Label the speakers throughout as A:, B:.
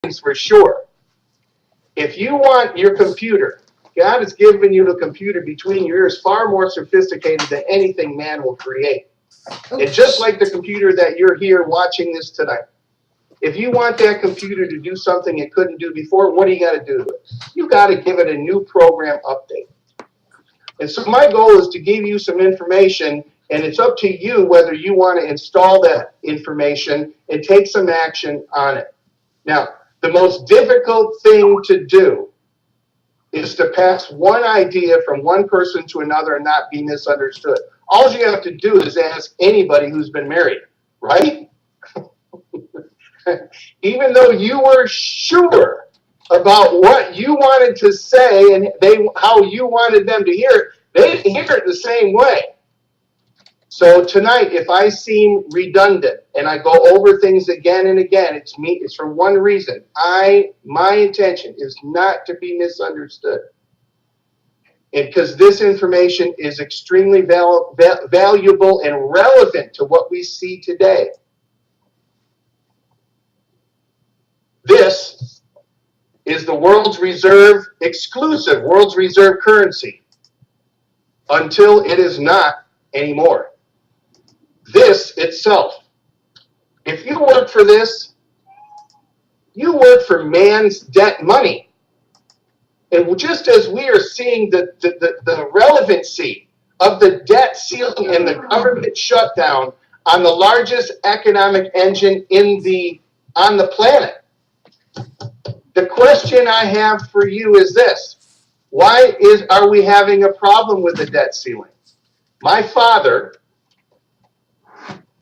A: things for sure. If you want your computer, God has given you the computer between your ears far more sophisticated than anything man will create. And just like the computer that you're here watching this tonight, if you want that computer to do something it couldn't do before, what do you got to do to it? You got to give it a new program update. And so my goal is to give you some information, and it's up to you whether you want to install that information and take some action on it. Now, the most difficult thing to do is to pass one idea from one person to another and not be misunderstood. All you have to do is ask anybody who's been married, right? Even though you were sure about what you wanted to say and how you wanted them to hear it, they hear it the same way. So tonight, if I seem redundant and I go over things again and again, it's for one reason. My intention is not to be misunderstood. And because this information is extremely valuable and relevant to what we see today. This is the world's reserve, exclusive world's reserve currency until it is not anymore. This itself, if you work for this, you work for man's debt money. And just as we are seeing the relevancy of the debt ceiling and the government shutdown on the largest economic engine on the planet, the question I have for you is this: why are we having a problem with the debt ceiling? My father,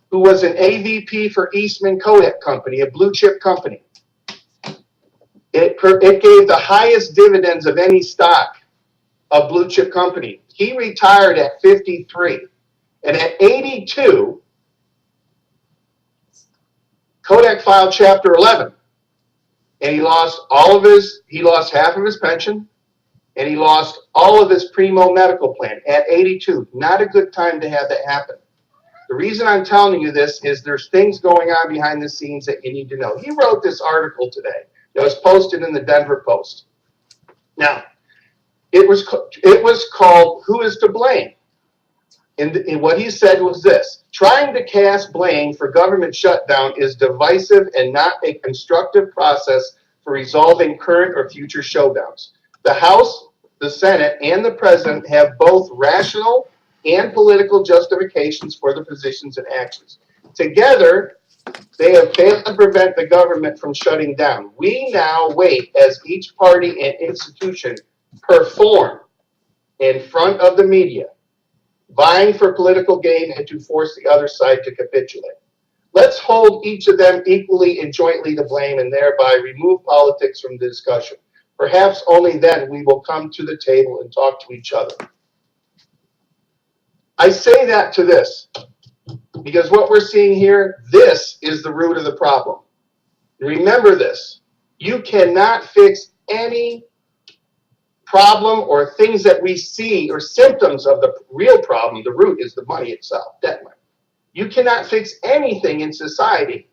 A: who was an AVP for Eastman Kodak Company, a blue chip company, it gave the highest dividends of any stock of blue chip company. He retired at 53, and at 82, Kodak filed Chapter 11. And he lost half of his pension, and he lost all of his primo medical plan at 82. Not a good time to have that happen. The reason I'm telling you this is there's things going on behind the scenes that you need to know. He wrote this article today that was posted in the Denver Post. Now, it was called "Who is to Blame?" And what he said was this: trying to cast blame for government shutdown is divisive and not a constructive process for resolving current or future showdowns. The House, the Senate, and the President have both rational and political justifications for the positions and actions. Together, they have failed to prevent the government from shutting down. We now wait as each party and institution perform in front of the media, vying for political gain and to force the other side to capitulate. Let's hold each of them equally and jointly to blame and thereby remove politics from the discussion. Perhaps only then we will come to the table and talk to each other. I say that to this because what we're seeing here, this is the root of the problem. Remember this: you cannot fix any problem or things that we see or symptoms of the real problem. The root is the money itself, debt money. You cannot fix anything in society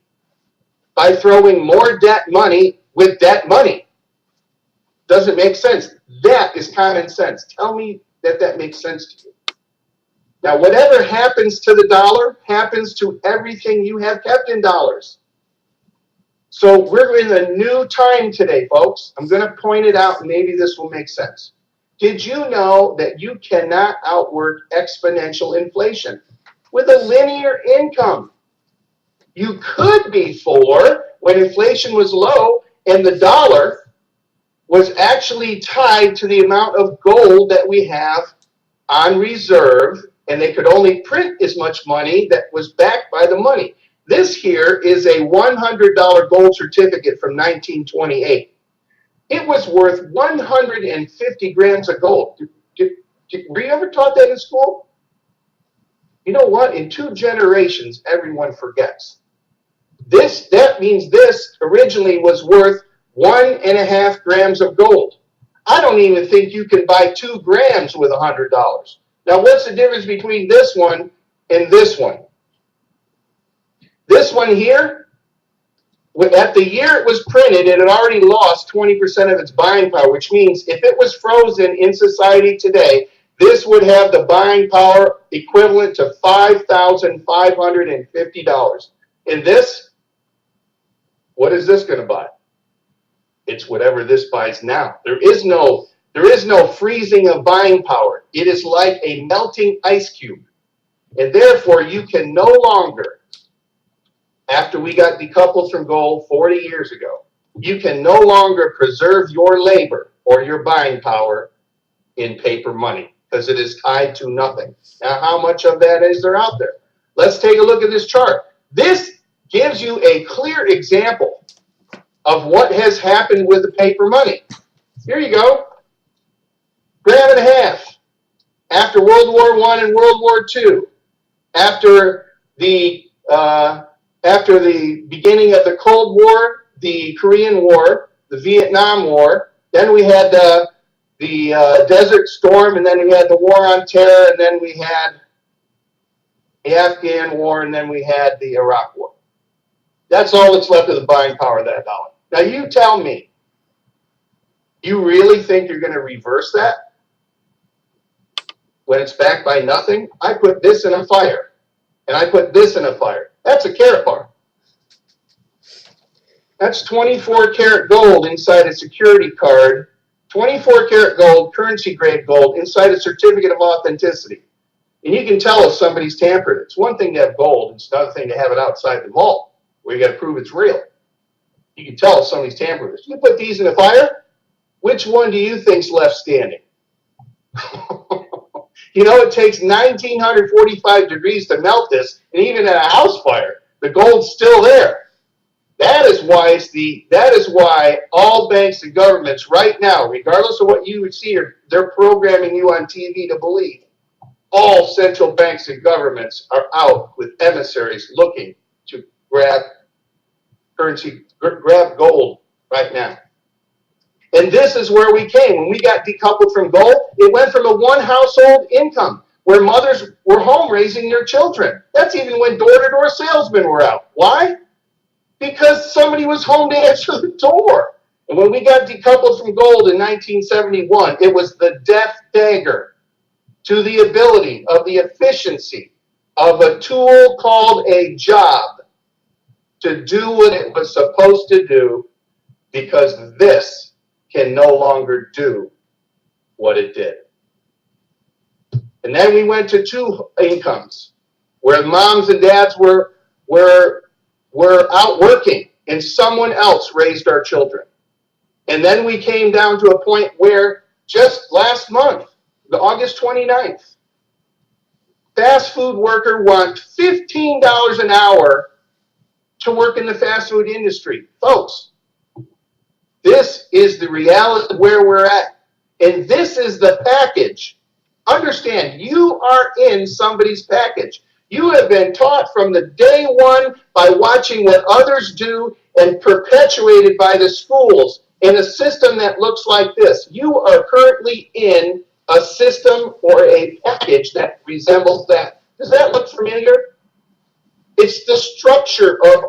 A: by throwing more debt money with debt money. Doesn't make sense. That is common sense. Tell me that makes sense to you. Now, whatever happens to the dollar happens to everything you have kept in dollars. So we're in a new time today, folks. I'm going to point it out, and maybe this will make sense. Did you know that you cannot outwork exponential inflation with a linear income? You could before, when inflation was low and the dollar was actually tied to the amount of gold that we have on reserve, and they could only print as much money that was backed by the money. This here is a $100 gold certificate from 1928. It was worth 150 grams of gold. Were you ever taught that in school? You know what? In 2 generations, everyone forgets. That means this originally was worth 1.5 grams of gold. I don't even think you can buy 2 grams with $100. Now, what's the difference between this one and this one? This one here At the year it was printed, it had already lost 20% of its buying power, which means if it was frozen in society today, this would have the buying power equivalent to $5,550. And this, what is this going to buy? It's whatever this buys now. There is no freezing of buying power. It is like a melting ice cube. And therefore, you can no longer, after we got decoupled from gold 40 years ago, you can no longer preserve your labor or your buying power in paper money because it is tied to nothing. Now, how much of that is there out there? Let's take a look at this chart. This gives you a clear example of what has happened with the paper money. Here you go. Grab it in half. After World War I and World War II, after the beginning of the Cold War, the Korean War, the Vietnam War, then we had the Desert Storm, and then we had the War on Terror, and then we had the Afghan War, and then we had the Iraq War. That's all that's left of the buying power of that dollar. Now you tell me, you really think you're going to reverse that when it's backed by nothing? I put this in a fire, and I put this in a fire. That's a KaratBar. That's 24 karat gold inside a security card, 24 karat gold, currency grade gold inside a certificate of authenticity. And you can tell if somebody's tampered. It's one thing to have gold, it's another thing to have it outside the vault where you got to prove it's real. You can tell if somebody's tampered with it. You put these in a fire, which one do you think's left standing? You know, it takes 1945 degrees to melt this, and even at a house fire, the gold's still there. That is why all banks and governments right now, regardless of what you would see, they're programming you on TV to believe. All central banks and governments are out with emissaries looking to grab gold right now. And this is where we came. When we got decoupled from gold, it went from a one household income where mothers were home raising their children. That's even when door-to-door salesmen were out. Why? Because somebody was home to answer the door. And when we got decoupled from gold in 1971, it was the death dagger to the ability of the efficiency of a tool called a job to do what it was supposed to do, because this can no longer do what it did. And then we went to two incomes where moms and dads were out working and someone else raised our children. And then we came down to a point where just last month, August 29th, fast food worker wants $15 an hour to work in the fast food industry. Folks, this is the reality where we're at. And this is the package. Understand, you are in somebody's package. You have been taught from the day one by watching what others do and perpetuated by the schools in a system that looks like this. You are currently in a system or a package that resembles that. Does that look familiar? It's the structure of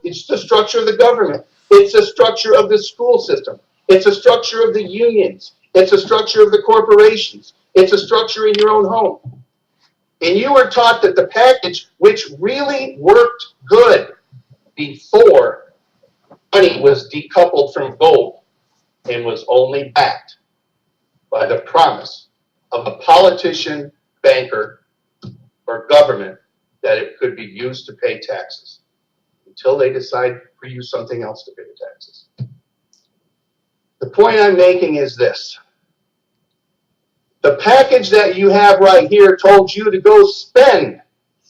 A: it's the structure of the government. It's the structure of the school system. It's a structure of the unions. It's a structure of the corporations. It's a structure in your own home. And you were taught that the package, which really worked good before money was decoupled from gold and was only backed by the promise of a politician, banker, or government that it could be used to pay taxes until they decide to use something else to pay the taxes. The point I'm making is this. The package that you have right here told you to go spend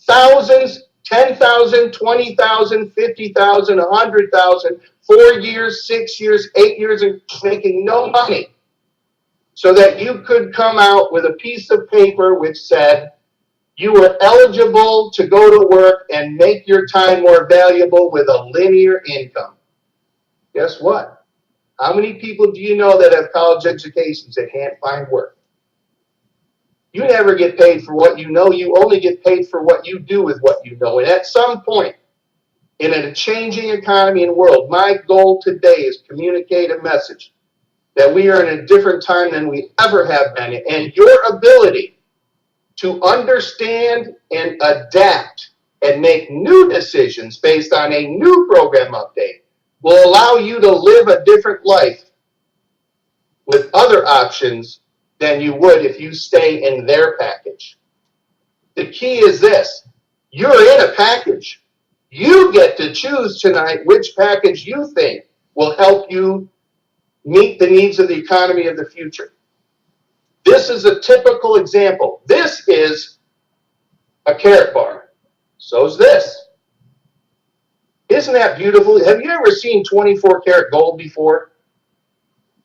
A: thousands, 10,000, 20,000, 50,000, 100,000, 4 years, 6 years, 8 years, and making no money, so that you could come out with a piece of paper which said you were eligible to go to work and make your time more valuable with a linear income. Guess what? How many people do you know that have college educations that can't find work? You never get paid for what you know. You only get paid for what you do with what you know. And at some point, in a changing economy and world, my goal today is communicate a message that we are in a different time than we ever have been. And your ability to understand and adapt and make new decisions based on a new program update will allow you to live a different life with other options than you would if you stay in their package. The key is this: you're in a package. You get to choose tonight which package you think will help you meet the needs of the economy of the future. This is a typical example. This is a Karat bar. So's this. Isn't that beautiful? Have you ever seen 24 karat gold before?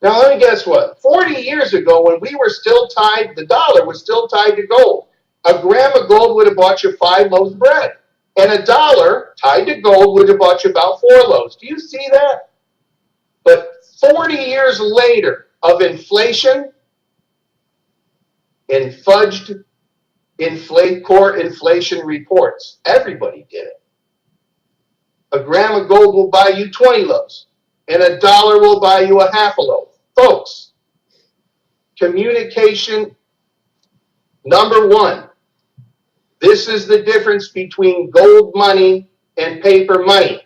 A: Now let me guess what. 40 years ago, when we were still tied, the dollar was still tied to gold. A gram of gold would have bought you 5 loaves of bread. And a dollar tied to gold would have bought you about 4 loaves. Do you see that? But 40 years later of inflation and fudged core inflation reports, everybody did it. A gram of gold will buy you 20 loaves, and a dollar will buy you a half a loaf. Folks, communication, number one. This is the difference between gold money and paper money.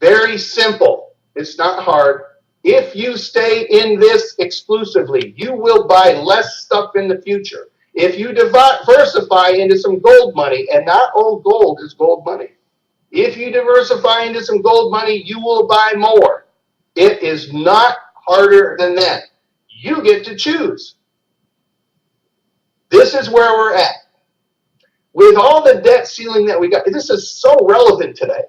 A: Very simple. It's not hard. If you stay in this exclusively, you will buy less stuff in the future. If you diversify into some gold money, and not all gold is gold money. If you diversify into some gold money, you will buy more. It is not harder than that. You get to choose. This is where we're at. With all the debt ceiling that we got, this is so relevant today.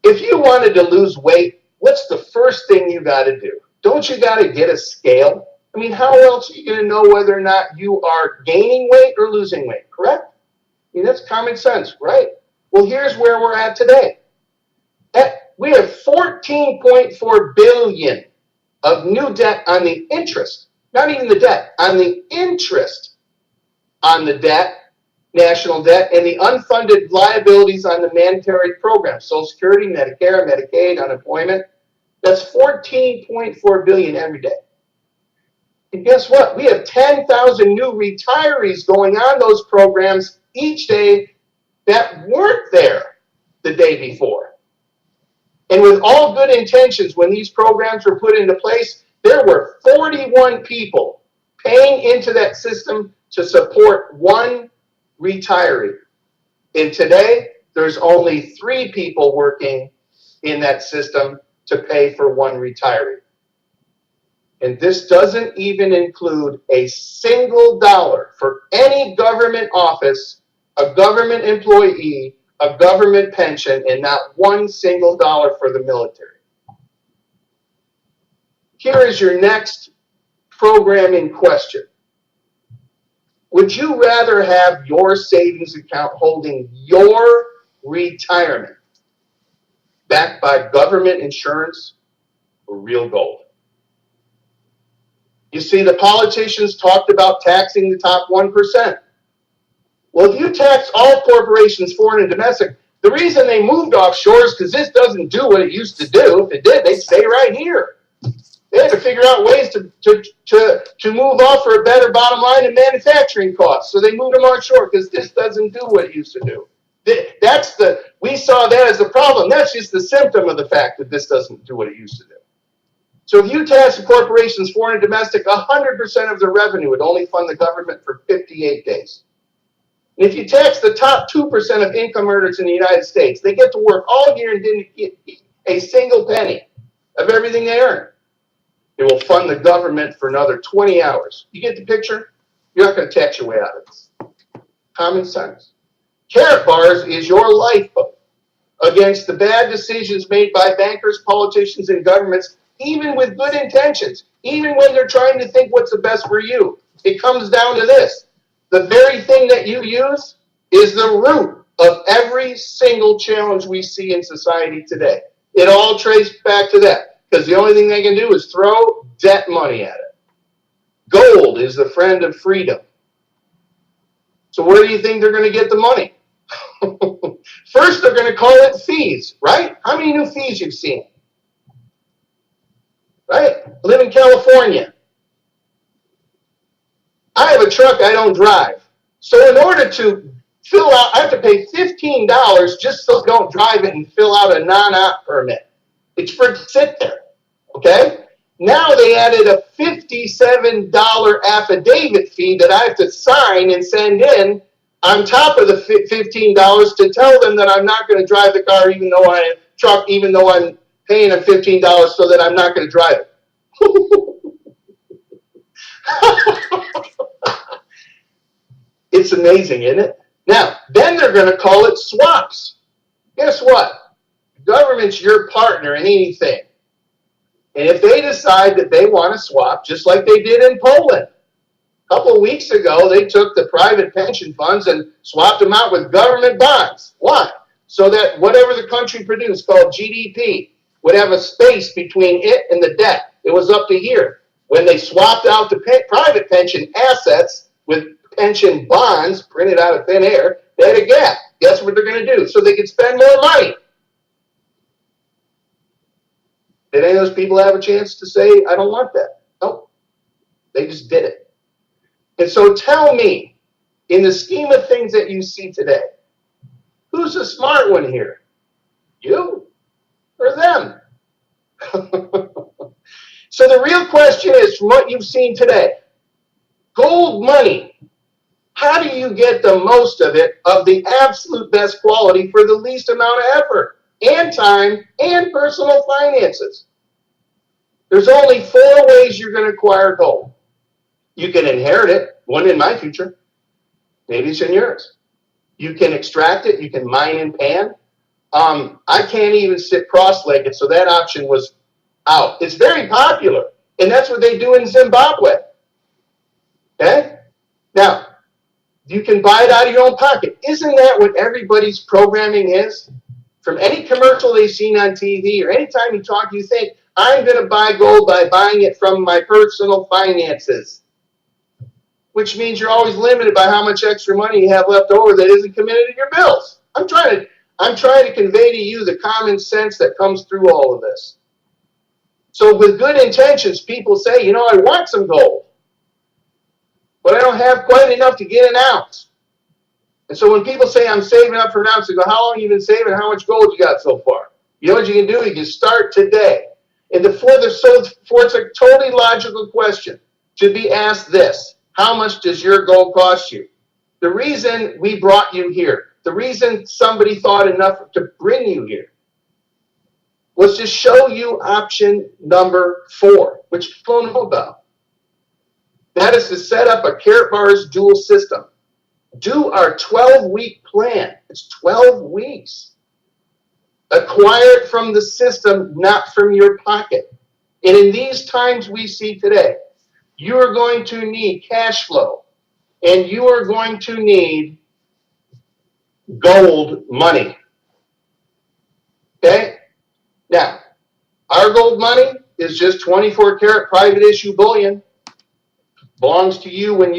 A: If you wanted to lose weight, what's the first thing you got to do? Don't you got to get a scale? I mean, how else are you going to know whether or not you are gaining weight or losing weight, correct? I mean, that's common sense, right? Well, here's where we're at today. We have $14.4 billion of new debt on the interest, not even the debt, on the interest on the debt, national debt, and the unfunded liabilities on the mandatory programs, Social Security, Medicare, Medicaid, unemployment. That's $14.4 billion every day. And guess what? We have 10,000 new retirees going on those programs each day that weren't there the day before. And with all good intentions, when these programs were put into place, there were 41 people paying into that system to support one retiree. And today, there's only 3 people working in that system to pay for one retiree. And this doesn't even include a single dollar for any government office, a government employee, a government pension, and not one single dollar for the military. Here is your next programming question. Would you rather have your savings account holding your retirement backed by government insurance or real gold? You see, the politicians talked about taxing the top 1%. Well, if you tax all corporations, foreign and domestic, the reason they moved offshore is because this doesn't do what it used to do. If it did, they'd stay right here. They had to figure out ways to move off for a better bottom line and manufacturing costs. So they moved them offshore because this doesn't do what it used to do. We saw that as the problem. That's just the symptom of the fact that this doesn't do what it used to do. So if you tax the corporations, foreign and domestic, 100% of their revenue would only fund the government for 58 days. And if you tax the top 2% of income earners in the United States, they get to work all year and didn't get a single penny of everything they earn. It will fund the government for another 20 hours. You get the picture? You're not going to tax your way out of this. Common sense. KaratBars is your lifeboat against the bad decisions made by bankers, politicians, and governments, even with good intentions, even when they're trying to think what's the best for you. It comes down to this. The very thing that you use is the root of every single challenge we see in society today. It all traces back to that. Because the only thing they can do is throw debt money at it. Gold is the friend of freedom. So where do you think they're going to get the money? First, they're going to call it fees, right? How many new fees you've seen? Right? I live in California. I have a truck I don't drive. So in order to fill out, I have to pay $15 just so I don't drive it and fill out a non-op permit. It's for it to sit there, okay? Now they added a $57 affidavit fee that I have to sign and send in on top of the $15 to tell them that I'm not going to drive the car even though I'm paying them $15 so that I'm not going to drive it. It's amazing, isn't it? Now, then they're going to call it swaps. Guess what? The government's your partner in anything. And if they decide that they want to swap, just like they did in Poland, a couple of weeks ago, they took the private pension funds and swapped them out with government bonds. Why? So that whatever the country produced, called GDP, would have a space between it and the debt. It was up to here. When they swapped out the private pension assets with pension bonds printed out of thin air, they had a gap. Guess what they're going to do? So they could spend more money. Did any of those people have a chance to say, I don't want that? Nope. They just did it. And so tell me, in the scheme of things that you see today, who's the smart one here? You or them? So the real question is, from what you've seen today, gold money, how do you get the most of it, of the absolute best quality for the least amount of effort and time and personal finances? There's only 4 ways you're going to acquire gold. You can inherit it, one in my future. Maybe it's in yours. You can extract it. You can mine and pan. I can't even sit cross-legged, so that option was out. It's very popular, and that's what they do in Zimbabwe. Okay? Now, you can buy it out of your own pocket. Isn't that what everybody's programming is? From any commercial they've seen on TV or anytime you talk, you think, I'm going to buy gold by buying it from my personal finances, which means you're always limited by how much extra money you have left over that isn't committed to your bills. I'm trying to convey to you the common sense that comes through all of this. So with good intentions, people say, you know, I want some gold, but I don't have quite enough to get an ounce. And so when people say, I'm saving up for an ounce, I go, how long have you been saving? How much gold you got so far? You know what you can do? You can start today. And for it's a totally logical question to be asked this: how much does your gold cost you? The reason we brought you here, the reason somebody thought enough to bring you here, was to show you option number 4, which people don't know about. That is to set up a KaratBars dual system. Do our 12-week plan. It's 12 weeks. Acquire it from the system, not from your pocket. And in these times we see today, you are going to need cash flow, and you are going to need gold money. Okay? Now, our gold money is just 24-karat private issue bullion. Belongs to you when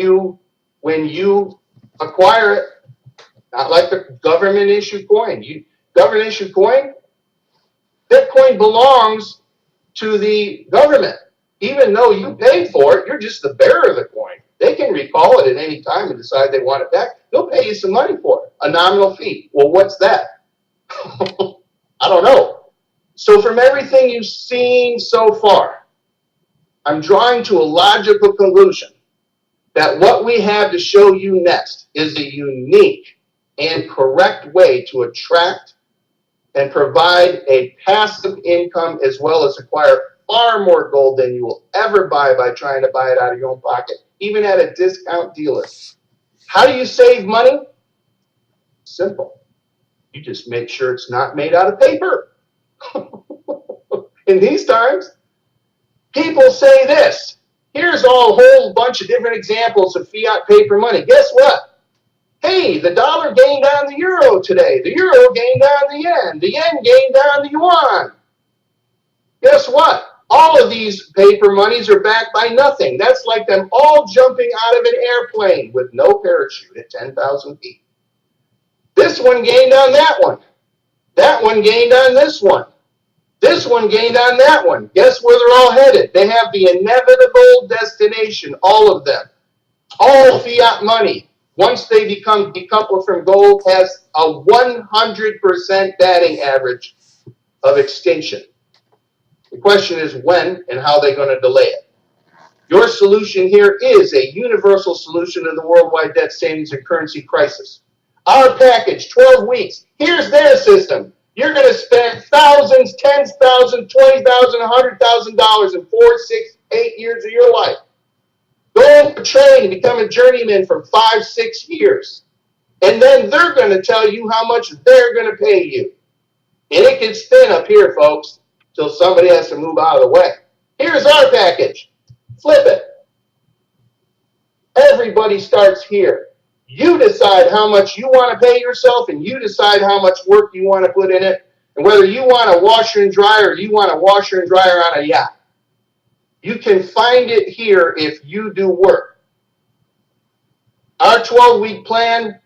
A: you acquire it, not like the government issue coin. Government issue coin, that coin belongs to the government. Even though you paid for it, you're just the bearer of the coin. They can recall it at any time and decide they want it back. They'll pay you some money for it, a nominal fee. Well, what's that? I don't know. So from everything you've seen so far, I'm drawing to a logical conclusion that what we have to show you next is a unique and correct way to attract and provide a passive income, as well as acquire far more gold than you will ever buy by trying to buy it out of your own pocket, even at a discount dealer. How do you save money? Simple. You just make sure it's not made out of paper. In these times, people say this. Here's a whole bunch of different examples of fiat paper money. Guess what? Hey, the dollar gained on the euro today. The euro gained on the yen. The yen gained on the yuan. Guess what? All of these paper monies are backed by nothing. That's like them all jumping out of an airplane with no parachute at 10,000 feet. This one gained on that one. That one gained on this one. This one gained on that one. Guess where they're all headed? They have the inevitable destination, all of them. All fiat money, once they become decoupled from gold, has a 100% batting average of extinction. The question is when and how they're going to delay it. Your solution here is a universal solution to the worldwide debt savings and currency crisis. Our package, 12 weeks. Here's their system. You're going to spend thousands, tens of thousands, $20,000, $100,000 in 4, 6, 8 years of your life. Go and train and become a journeyman for 5, 6 years. And then they're going to tell you how much they're going to pay you. And it can spin up here, folks, till somebody has to move out of the way. Here's our package. Flip it. Everybody starts here. You decide how much you want to pay yourself, and you decide how much work you want to put in it, and whether you want a washer and dryer or you want a washer and dryer on a yacht. You can find it here if you do work. Our 12-week plan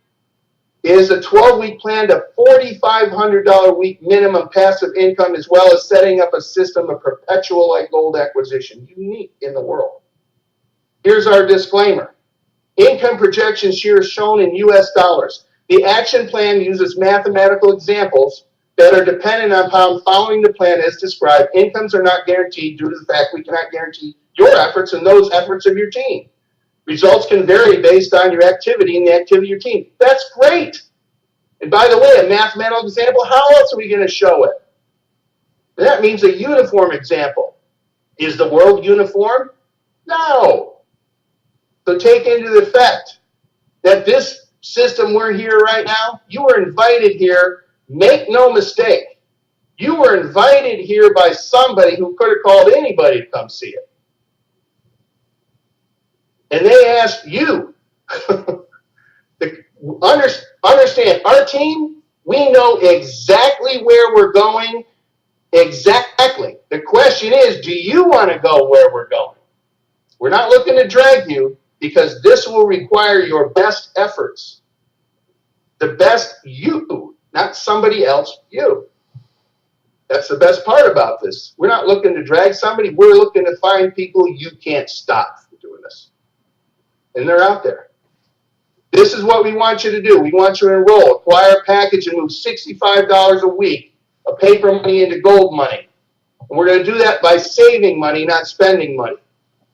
A: is a 12-week plan to $4,500 a week minimum passive income, as well as setting up a system of perpetual like gold acquisition, unique in the world. Here's our disclaimer. Income projections here are shown in US dollars. The action plan uses mathematical examples that are dependent on how following the plan as described. Incomes are not guaranteed due to the fact we cannot guarantee your efforts and those efforts of your team. Results can vary based on your activity and the activity of your team. That's great. And by the way, a mathematical example, how else are we going to show it? That means a uniform example. Is the world uniform? No. So take into the fact that this system we're here right now, you were invited here. Make no mistake. You were invited here by somebody who could have called anybody to come see it. And they asked you. Understand, our team, we know exactly where we're going. Exactly. The question is, do you want to go where we're going? We're not looking to drag you, because this will require your best efforts. The best you, not somebody else, you. That's the best part about this. We're not looking to drag somebody. We're looking to find people you can't stop from doing this. And they're out there. This is what we want you to do. We want you to enroll, acquire a package, and move $65 a week of paper money into gold money. And we're going to do that by saving money, not spending money.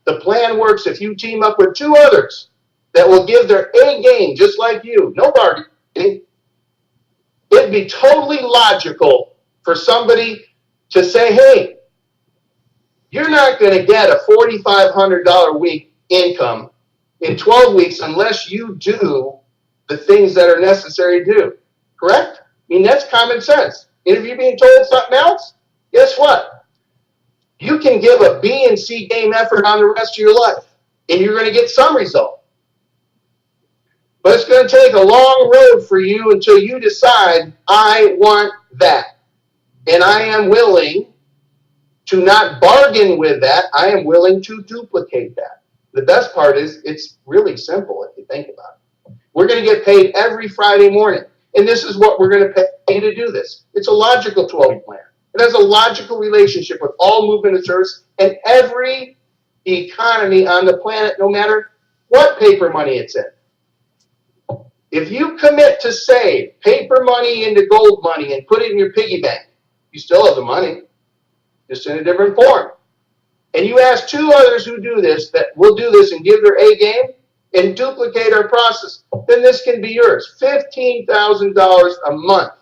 A: The plan works if you team up with 2 others that will give their A game just like you. No bargaining. It'd be totally logical for somebody to say, hey, you're not going to get a $4,500 a week income in 12 weeks unless you do the things that are necessary to do. Correct? I mean, that's common sense. And if you're being told something else, guess what? You can give a B and C game effort on the rest of your life, and you're going to get some result. But it's going to take a long road for you until you decide, I want that. And I am willing to not bargain with that. I am willing to duplicate that. The best part is it's really simple if you think about it. We're going to get paid every Friday morning, and this is what we're going to pay to do this. It's a logical 12-week plan. It has a logical relationship with all movement and service and every economy on the planet, no matter what paper money it's in. If you commit to save paper money into gold money and put it in your piggy bank, you still have the money, just in a different form. And you ask 2 others who do this, that will do this and give their A game and duplicate our process, then this can be yours. $15,000 a month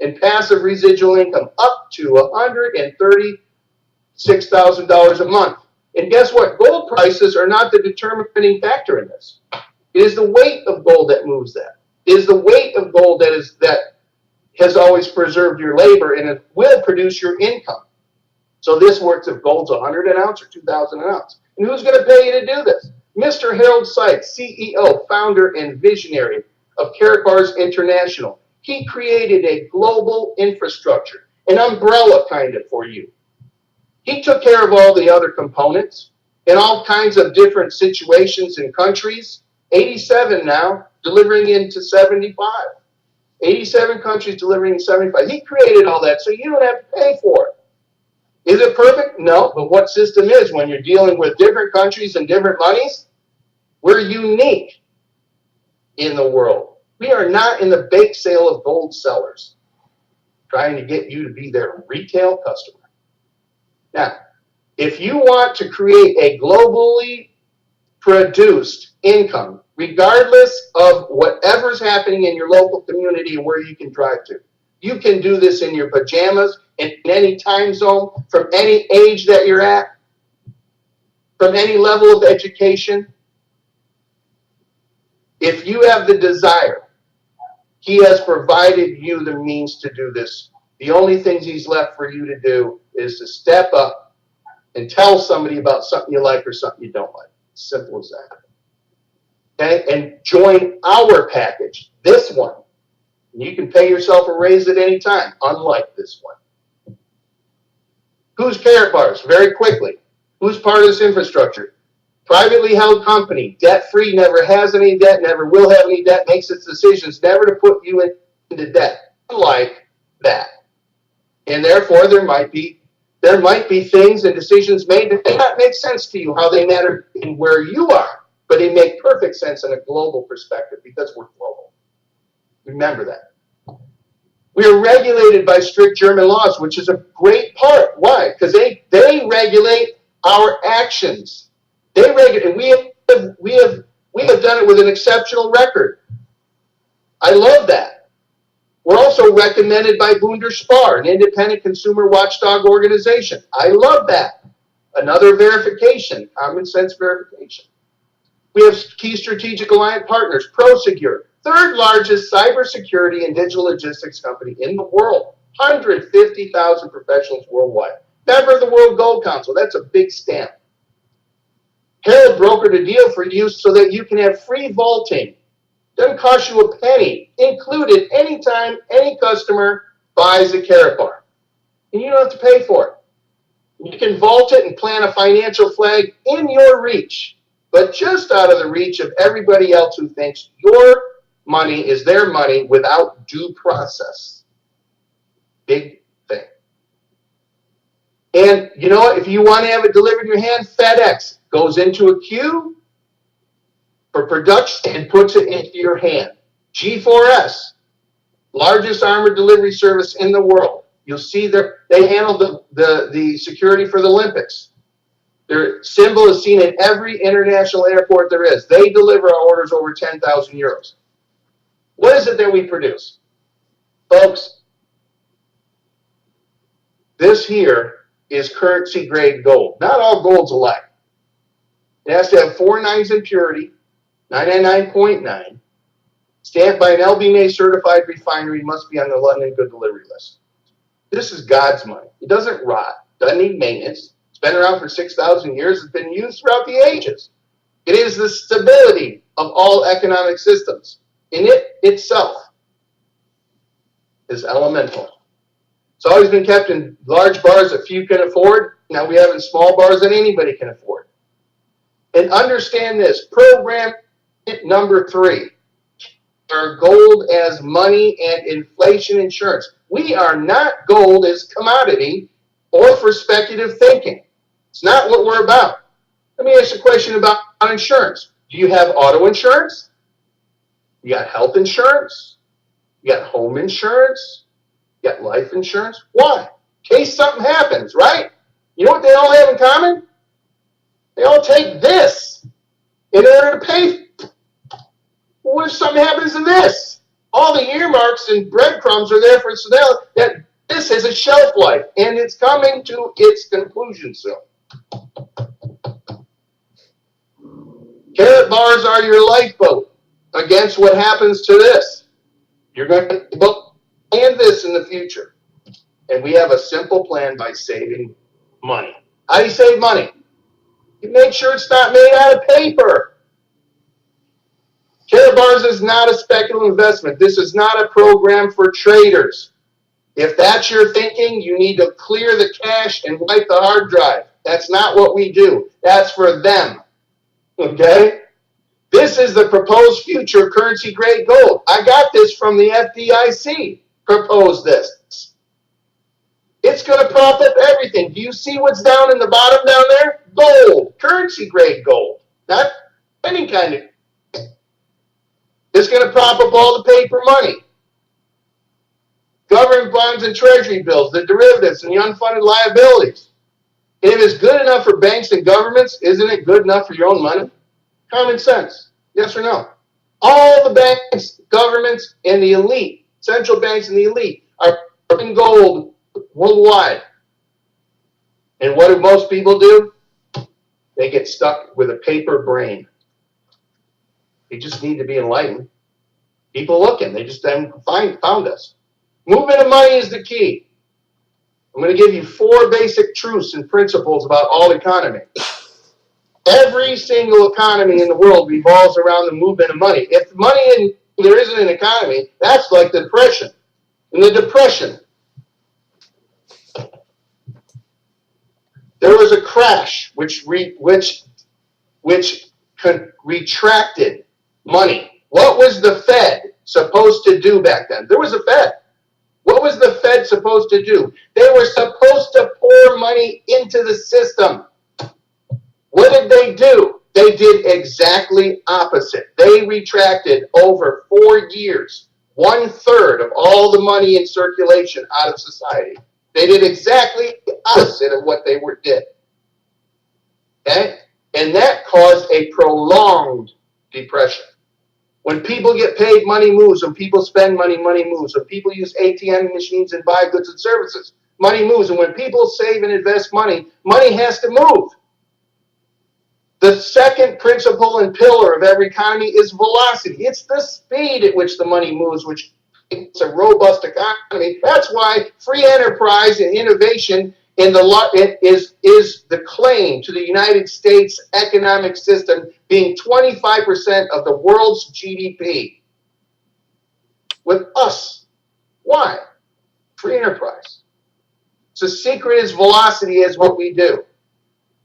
A: in passive residual income, up to $136,000 a month. And guess what? Gold prices are not the determining factor in this. It is the weight of gold that moves that. It is the weight of gold that has always preserved your labor, and it will produce your income. So this works if gold's 100 an ounce or 2,000 an ounce. And who's going to pay you to do this? Mr. Harold Sykes, CEO, founder, and visionary of KaratBars International. He created a global infrastructure, an umbrella kind of for you. He took care of all the other components in all kinds of different situations and countries. 87 now, delivering into 75. 87 countries delivering 75. He created all that, so you don't have to pay for it. Is it perfect? No, but what system is when you're dealing with different countries and different monies? We're unique in the world. We are not in the bake sale of gold sellers trying to get you to be their retail customer. Now, if you want to create a globally produced income, regardless of whatever's happening in your local community and where you can drive to, you can do this in your pajamas, in any time zone, from any age that you're at, from any level of education. If you have the desire, he has provided you the means to do this. The only things he's left for you to do is to step up and tell somebody about something you like or something you don't like. Simple as that. Okay? And join our package, this one. You can pay yourself a raise at any time, unlike this one. Who's KaratBars? Very quickly. Who's part of this infrastructure? Privately held company, debt-free, never has any debt, never will have any debt, makes its decisions never to put you into debt. Unlike that. And therefore, there might be things and decisions made that may not make sense to you, how they matter in where you are, but they make perfect sense in a global perspective because we're global. Remember that. We are regulated by strict German laws, which is a great part. Why? Because they regulate our actions. They regulate. We have done it with an exceptional record. I love that. We're also recommended by Bundesspar, an independent consumer watchdog organization. I love that. Another verification, common sense verification. We have key strategic alliance partners, Prosegur, third largest cybersecurity and digital logistics company in the world, 150,000 professionals worldwide. Member of the World Gold Council, that's a big stamp. Herald brokered a deal for you so that you can have free vaulting. Doesn't cost you a penny, included anytime any customer buys a KaratBar. And you don't have to pay for it. You can vault it and plant a financial flag in your reach, but just out of the reach of everybody else who thinks your money is their money without due process. Big thing. And you know what? If you want to have it delivered in your hand, FedEx goes into a queue for production and puts it into your hand. G4S, largest armored delivery service in the world. You'll see they handle the security for the Olympics. Their symbol is seen in every international airport there is. They deliver our orders over 10,000 euros. What is it that we produce? Folks, this here is currency grade gold. Not all gold's alike. It has to have 4 nines in purity, 99.9, stamped by an LBMA certified refinery, must be on the London Good Delivery List. This is God's money. It doesn't rot, doesn't need maintenance. It's been around for 6,000 years. It's been used throughout the ages. It is the stability of all economic systems. In it itself is elemental. It's always been kept in large bars that few can afford. Now we have in small bars that anybody can afford. And understand this, program number 3, our gold as money and inflation insurance. We are not gold as commodity or for speculative thinking. It's not what we're about. Let me ask you a question about insurance. Do you have auto insurance? You got health insurance? You got home insurance? You got life insurance? Why? In case something happens, right? You know what they all have in common? They all take this in order to pay. What if something happens to this? All the earmarks and breadcrumbs are there for so that this has a shelf life, and it's coming to its conclusion soon. KaratBars are your lifeboat against what happens to this. You're going to book and this in the future. And we have a simple plan by saving money. How do you save money? You make sure it's not made out of paper. KaratBars is not a speculative investment. This is not a program for traders. If that's your thinking, you need to clear the cache and wipe the hard drive. That's not what we do. That's for them. Okay? This is the proposed future of currency grade gold. I got this from the FDIC. Proposed this. It's going to prop up everything. Do you see what's down in the bottom down there? Gold, currency grade gold, not any kind of. It's going to prop up all the paper money, government bonds and treasury bills, the derivatives and the unfunded liabilities. And if it's good enough for banks and governments, isn't it good enough for your own money? Common sense, yes or no? All the banks, governments, and the elite, central banks and the elite, are in gold worldwide. And what do most people do? They get stuck with a paper brain. They just need to be enlightened. People looking, they just haven't found us. Movement of money is the key. I'm going to give you 4 basic truths and principles about all economy. Every single economy in the world revolves around the movement of money. If there isn't an economy, that's like the Depression. In the Depression, there was a crash which retracted money. What was the Fed supposed to do back then? There was a Fed. What was the Fed supposed to do? They were supposed to pour money into the system. What did they do? They did exactly opposite. They retracted over 4 years, 1/3 of all the money in circulation out of society. They did exactly the opposite of what they did. Okay? And that caused a prolonged depression. When people get paid, money moves. When people spend money, money moves. When people use ATM machines and buy goods and services, money moves. And when people save and invest money, money has to move. The second principle and pillar of every economy is velocity. It's the speed at which the money moves, which is a robust economy. That's why free enterprise and innovation is the claim to the United States economic system being 25% of the world's GDP. With us. Why? Free enterprise. So the secret is velocity is what we do.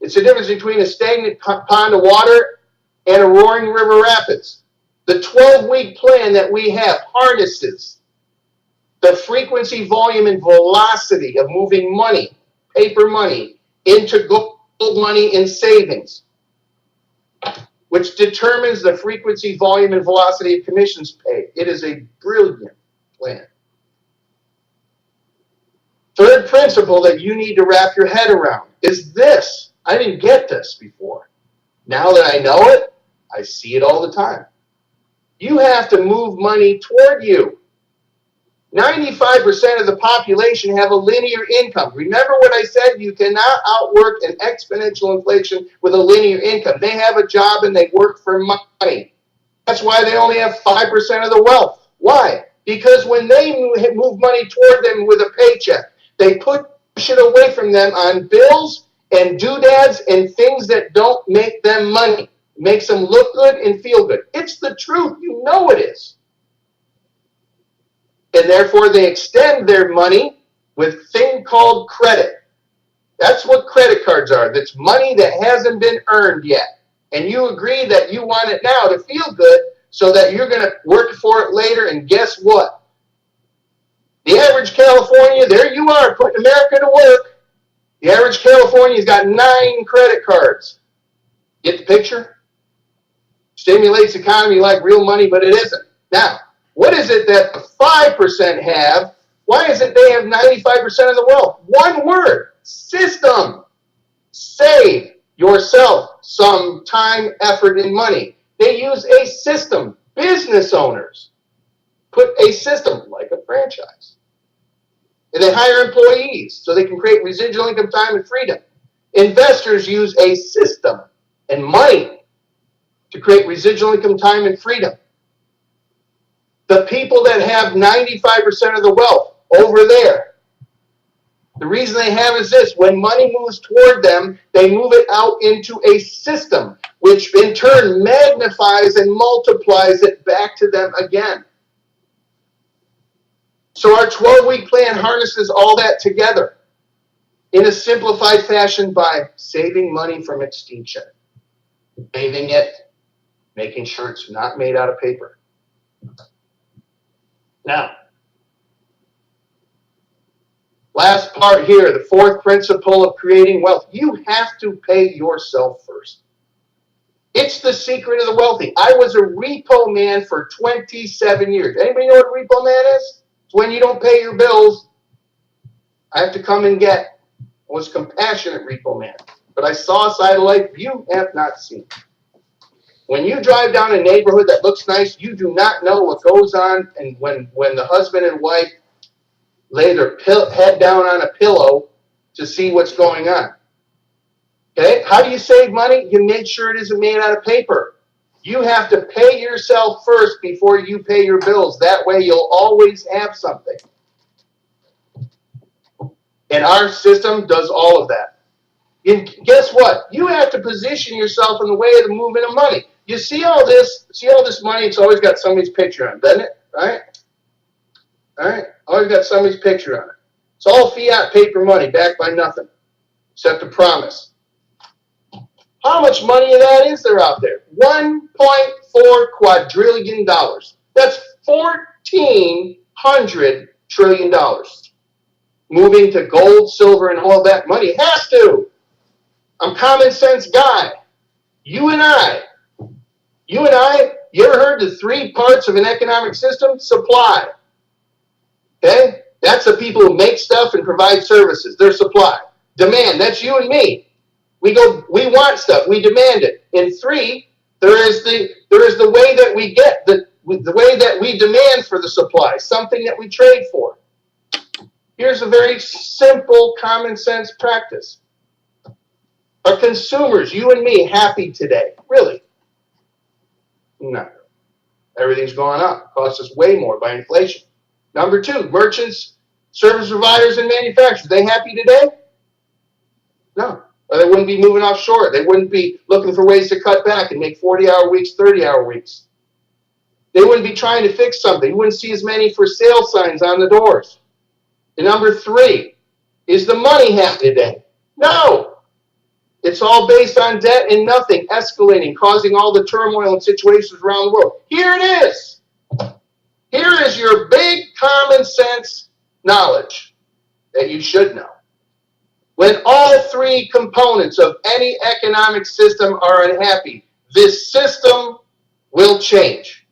A: It's the difference between a stagnant pond of water and a roaring river rapids. The 12-week plan that we have harnesses the frequency, volume, and velocity of moving money, paper money, into gold money and savings, which determines the frequency, volume, and velocity of commissions paid. It is a brilliant plan. Third principle that you need to wrap your head around is this. I didn't get this before. Now that I know it, I see it all the time. You have to move money toward you. 95% of the population have a linear income. Remember what I said? You cannot outwork an exponential inflation with a linear income. They have a job and they work for money. That's why they only have 5% of the wealth. Why? Because when they move money toward them with a paycheck, they push it away from them on bills and doodads and things that don't make them money. It makes them look good and feel good. It's the truth. You know it is. And therefore, they extend their money with a thing called credit. That's what credit cards are. That's money that hasn't been earned yet. And you agree that you want it now to feel good so that you're going to work for it later. And guess what? The average California, there you are, putting America to work. The average California's got 9 credit cards. Get the picture? Stimulates the economy like real money, but it isn't. Now, what is it that the 5% have? Why is it they have 95% of the wealth? One word, system. Save yourself some time, effort, and money. They use a system. Business owners put a system like a franchise. And they hire employees so they can create residual income, time, and freedom. Investors use a system and money to create residual income, time, and freedom. The people that have 95% of the wealth over there, the reason they have is this. When money moves toward them, they move it out into a system, which in turn magnifies and multiplies it back to them again. So our 12-week plan harnesses all that together in a simplified fashion by saving money from extinction, saving it, making sure it's not made out of paper. Now, last part here, the fourth principle of creating wealth. You have to pay yourself first. It's the secret of the wealthy. I was a repo man for 27 years. Anybody know what a repo man is? It's when you don't pay your bills. I have to come and get. I was a compassionate repo man. But I saw a side of life you have not seen. When you drive down a neighborhood that looks nice, you do not know what goes on. And when the husband and wife lay their head down on a pillow to see what's going on. Okay? How do you save money? You make sure it isn't made out of paper. You have to pay yourself first before you pay your bills. That way you'll always have something. And our system does all of that. And guess what? You have to position yourself in the way of the movement of money. You see all this money, it's always got somebody's picture on it, doesn't it? Right? All right? Always got somebody's picture on it. It's all fiat paper money backed by nothing except a promise. How much money of that is there out there? $1.4 quadrillion. That's $1,400 trillion. Moving to gold, silver, and all that money. It has to. I'm a common sense guy. You and I, you ever heard the three parts of an economic system? Supply. Okay? That's the people who make stuff and provide services. They're supply. Demand. That's you and me. We want stuff. We demand it. And three, there is the way that we get, the way that we demand for the supply, something that we trade for. Here's a very simple common sense practice. Are consumers, you and me, happy today? Really? No. Everything's going up. Costs us way more by inflation. Number two, merchants, service providers, and manufacturers. They happy today? No. Or they wouldn't be moving offshore. They wouldn't be looking for ways to cut back and make 40-hour weeks, 30-hour weeks. They wouldn't be trying to fix something. You wouldn't see as many for sale signs on the doors. And number three, is the money happy today? No. It's all based on debt and nothing, escalating, causing all the turmoil and situations around the world. Here it is. Here is your big common sense knowledge that you should know. When all three components of any economic system are unhappy, this system will change.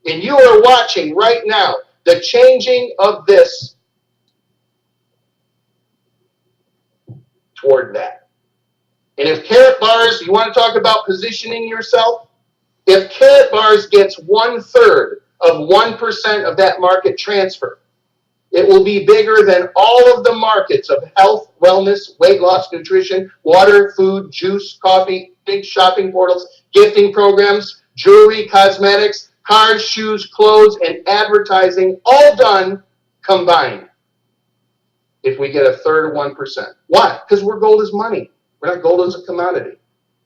A: And you are watching right now the changing of this toward that. And if KaratBars, you want to talk about positioning yourself? If KaratBars gets 1/3 of 1% of that market transfer, it will be bigger than all of the markets of health, wellness, weight loss, nutrition, water, food, juice, coffee, big shopping portals, gifting programs, jewelry, cosmetics, cars, shoes, clothes, and advertising, all done combined. If we get 1/3 of 1%. Why? Because we're gold as money. We're not gold as a commodity.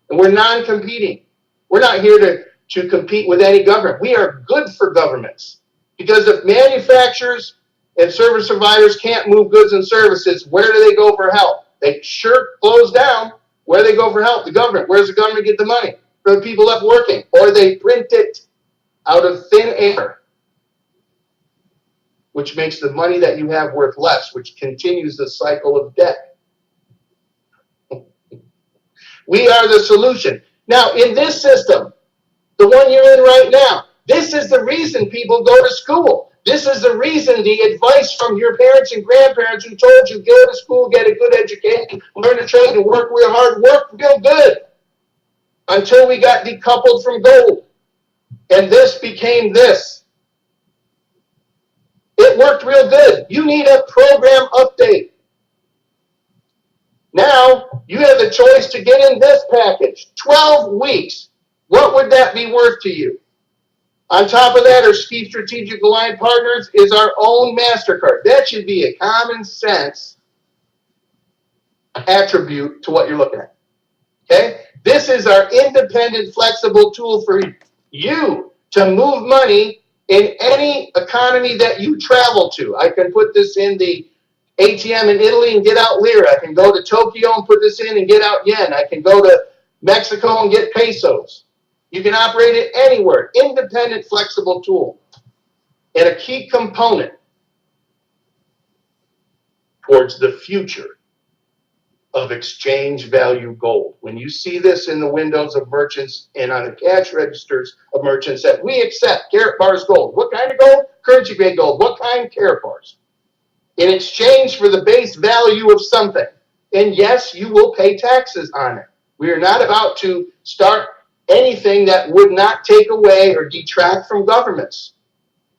A: And we're non-competing. We're not here to compete with any government. We are good for governments. Because if manufacturers and service providers can't move goods and services, where do they go for help? They sure close down. Where do they go for help? The government. Where does the government get the money? For the people left working. Or they print it out of thin air, which makes the money that you have worth less, which continues the cycle of debt. We are the solution. Now, in this system, the one you're in right now, this is the reason people go to school. This is the reason the advice from your parents and grandparents who told you, go to school, get a good education, learn to trade, and work real hard, work real good. Until we got decoupled from gold. And this became this. It worked real good. You need a program update. Now, you have the choice to get in this package. 12 weeks. What would that be worth to you? On top of that, our SKYPE Strategic Aligned Partners is our own MasterCard. That should be a common sense attribute to what you're looking at. Okay? This is our independent, flexible tool for you to move money in any economy that you travel to. I can put this in the ATM in Italy and get out lira. I can go to Tokyo and put this in and get out yen. I can go to Mexico and get pesos. You can operate it anywhere. Independent, flexible tool. And a key component towards the future of exchange value gold. When you see this in the windows of merchants and on the cash registers of merchants that we accept KaratBars gold. What kind of gold? Currency grade gold. What kind? KaratBars. In exchange for the base value of something. And yes, you will pay taxes on it. We are not about to start anything that would not take away or detract from governments.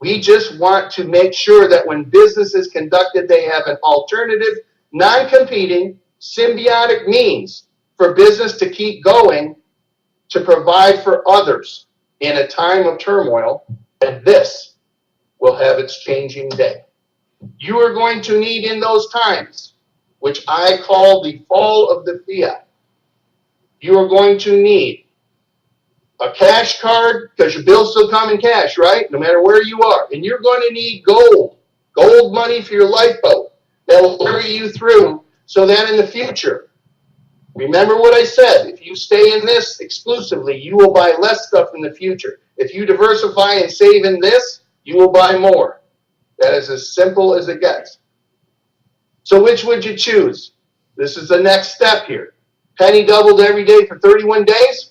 A: We just want to make sure that when business is conducted, they have an alternative, non-competing, symbiotic means for business to keep going, to provide for others in a time of turmoil, and this will have its changing day. You are going to need in those times, which I call the fall of the fiat, you are going to need a cash card, because your bills still come in cash, right? No matter where you are. And you're going to need gold money for your lifeboat that will carry you through, so that in the future, remember what I said, if you stay in this exclusively, you will buy less stuff in the future. If you diversify and save in this, you will buy more. That is as simple as it gets. So which would you choose? This is the next step here. Penny doubled every day for 31 days?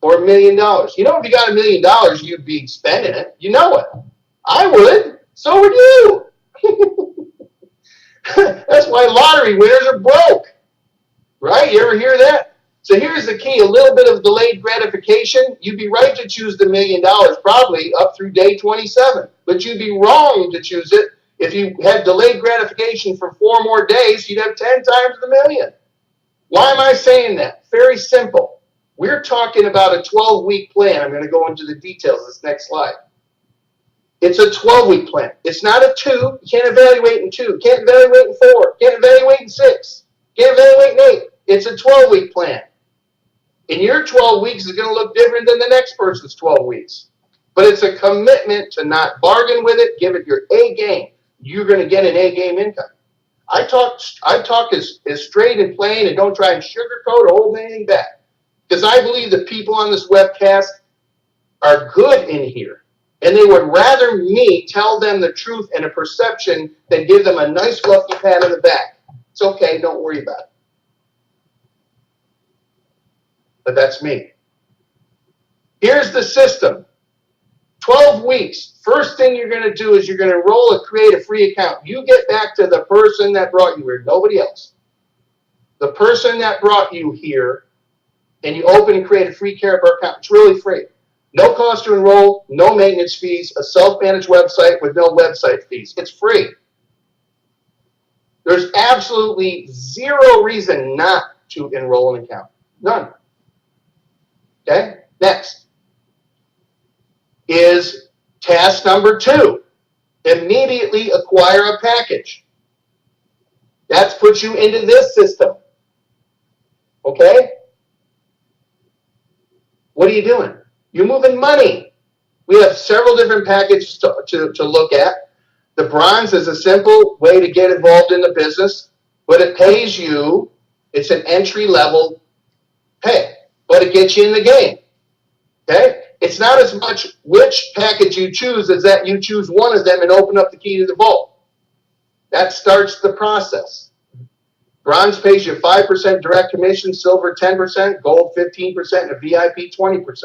A: Or $1 million. You know, if you got $1 million, you'd be spending it. You know it. I would. So would you. That's why lottery winners are broke. Right? You ever hear that? So here's the key. A little bit of delayed gratification. You'd be right to choose the $1 million probably up through day 27. But you'd be wrong to choose it. If you had delayed gratification for 4 more days, you'd have 10 times the $1 million. Why am I saying that? Very simple. We're talking about a 12-week plan. I'm going to go into the details this next slide. It's a 12-week plan. It's not a 2. You can't evaluate in 2. You can't evaluate in 4. You can't evaluate in 6. You can't evaluate in 8. It's a 12-week plan. And your 12 weeks is going to look different than the next person's 12 weeks. But it's a commitment to not bargain with it. Give it your A game. You're going to get an A game income. I talk as straight and plain and don't try and sugarcoat or hold anything back. Because I believe the people on this webcast are good in here. And they would rather me tell them the truth and a perception than give them a nice fluffy pat on the back. It's okay, don't worry about it. But that's me. Here's the system. 12 weeks. First thing you're going to do is you're going to create a free account. You get back to the person that brought you here, nobody else. The person that brought you here, and you open and create a free KaratBars account. It's really free. No cost to enroll, no maintenance fees, a self-managed website with no website fees. It's free. There's absolutely zero reason not to enroll an account. None. Okay? Next is task number 2. Immediately acquire a package. That puts you into this system. Okay? What are you doing? You're moving money. We have several different packages to look at. The bronze is a simple way to get involved in the business, but it pays you. It's an entry-level pay, but it gets you in the game. Okay? It's not as much which package you choose as that you choose one of them and open up the key to the vault. That starts the process. Bronze pays you 5% direct commission, silver 10%, gold 15%, and a VIP 20%.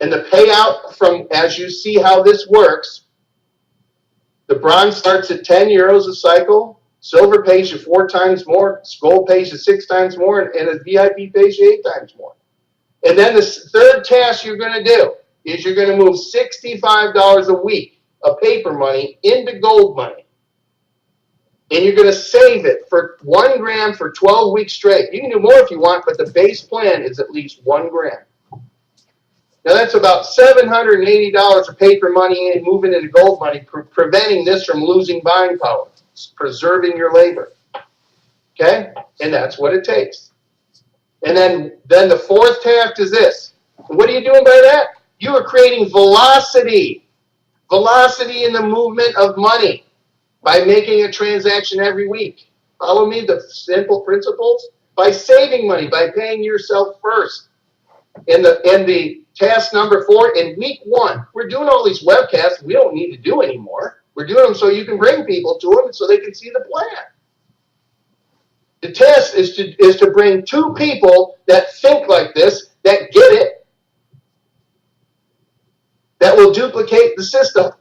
A: And the payout from, as you see how this works, the bronze starts at 10 euros a cycle, silver pays you 4 times more, gold pays you 6 times more, and a VIP pays you 8 times more. And then the third task you're going to do is you're going to move $65 a week of paper money into gold money. And you're going to save it for 1 gram for 12 weeks straight. You can do more if you want, but the base plan is at least 1 gram. Now that's about $780 of paper money and moving into gold money, preventing this from losing buying power. It's preserving your labor. Okay? And that's what it takes. And then the fourth task is this. What are you doing by that? You are creating velocity. Velocity in the movement of money. By making a transaction every week. Follow me, the simple principles. By saving money, by paying yourself first. in the task number 4 in week 1. We're doing all these webcasts we don't need to do anymore. We're doing them so you can bring people to them so they can see the plan. The task is to bring 2 people that think like this, that get it, that will duplicate the system.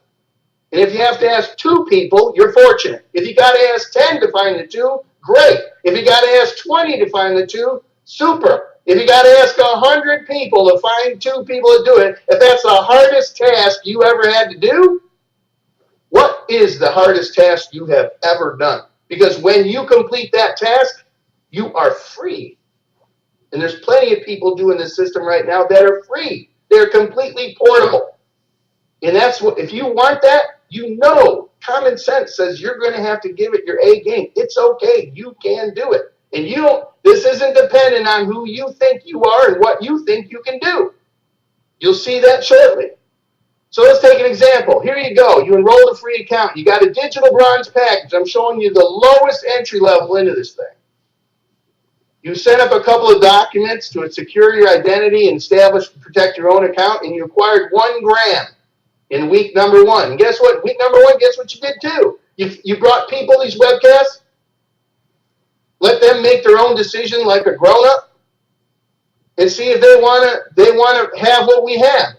A: And if you have to ask 2 people, you're fortunate. If you got to ask 10 to find the 2, great. If you got to ask 20 to find the 2, super. If you got to ask 100 people to find 2 people to do it, if that's the hardest task you ever had to do, what is the hardest task you have ever done? Because when you complete that task, you are free. And there's plenty of people doing this system right now that are free. They're completely portable. And that's what, if you want that, you know, common sense says you're going to have to give it your A game. It's okay. You can do it. And you don't, this isn't dependent on who you think you are and what you think you can do. You'll see that shortly. So let's take an example. Here you go. You enrolled a free account. You got a digital bronze package. I'm showing you the lowest entry level into this thing. You set up a couple of documents to secure your identity and establish and protect your own account, and you acquired 1 gram in week number 1. And guess what? Week number 1, guess what you did too? You brought people these webcasts. Let them make their own decision like a grown-up, and see if they want to have what we have.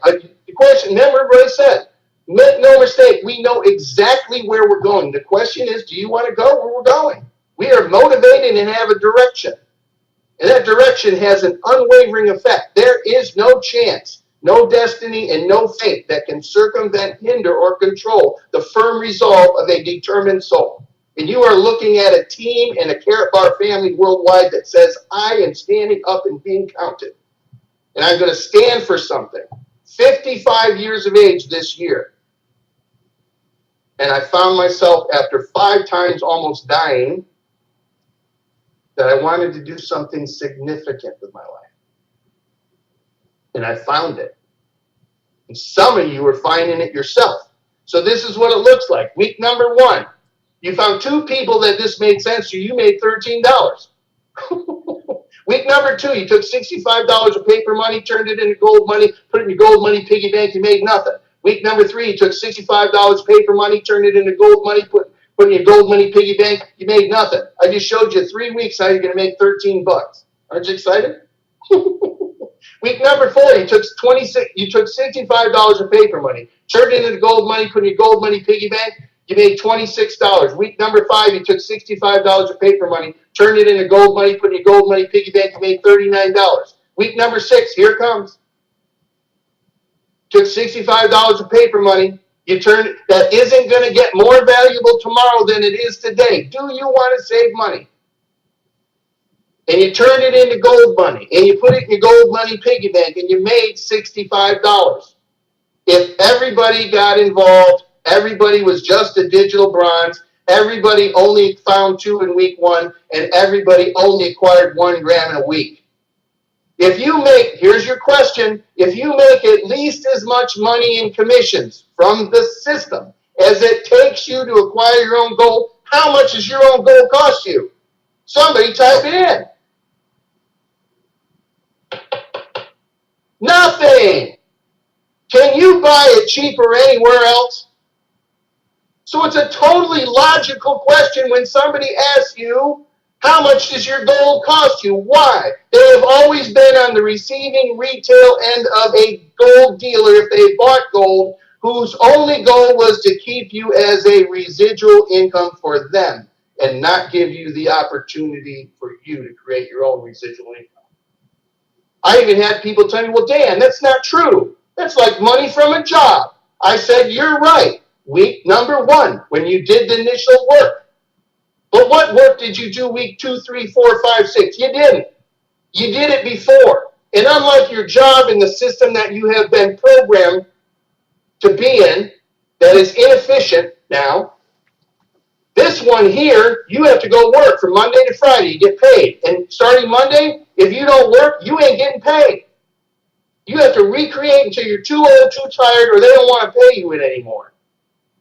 A: The question, remember everybody said, make no mistake, we know exactly where we're going. The question is, do you want to go where we're going? We are motivated and have a direction. And that direction has an unwavering effect. There is no chance, no destiny, and no fate that can circumvent, hinder, or control the firm resolve of a determined soul. And you are looking at a team and a KaratBar family worldwide that says, I am standing up and being counted. And I'm going to stand for something. 55 years of age this year. And I found myself, after 5 times almost dying, that I wanted to do something significant with my life. And I found it. And some of you are finding it yourself. So this is what it looks like. Week number 1. You found 2 people that this made sense to you. You made $13. Week number 2, you took $65 of paper money, turned it into gold money, put it in your gold money piggy bank, you made nothing. Week number 3, you took $65 of paper money, turned it into gold money, put in your gold money piggy bank, you made nothing. I just showed you 3 weeks how you're going to make 13 bucks. Aren't you excited? Week number 4, you took $65 of paper money, turned it into gold money, put in your gold money piggy bank, you made $26. Week number 5, you took $65 of paper money, turned it into gold money, put in your gold money piggy bank, you made $39. Week number 6, here it comes. Took $65 of paper money, you turned it, that isn't going to get more valuable tomorrow than it is today. Do you want to save money? And you turned it into gold money, and you put it in your gold money piggy bank, and you made $65. If everybody got involved, everybody was just a digital bronze, everybody only found 2 in week 1, and everybody only acquired 1 gram in a week. If you make, here's your question, if you make at least as much money in commissions from the system as it takes you to acquire your own gold, how much does your own gold cost you? Somebody type it in. Nothing. Can you buy it cheaper anywhere else? So it's a totally logical question when somebody asks you, how much does your gold cost you? Why? They have always been on the receiving retail end of a gold dealer if they bought gold, whose only goal was to keep you as a residual income for them and not give you the opportunity for you to create your own residual income. I even had people tell me, well, Dan, that's not true. That's like money from a job. I said, you're right. Week number 1, when you did the initial work. But what work did you do week 2, 3, 4, 5, 6? You didn't. You did it before. And unlike your job in the system that you have been programmed to be in, that is inefficient now, this one here, you have to go work from Monday to Friday. You get paid. And starting Monday, if you don't work, you ain't getting paid. You have to recreate until you're too old, too tired, or they don't want to pay you it anymore.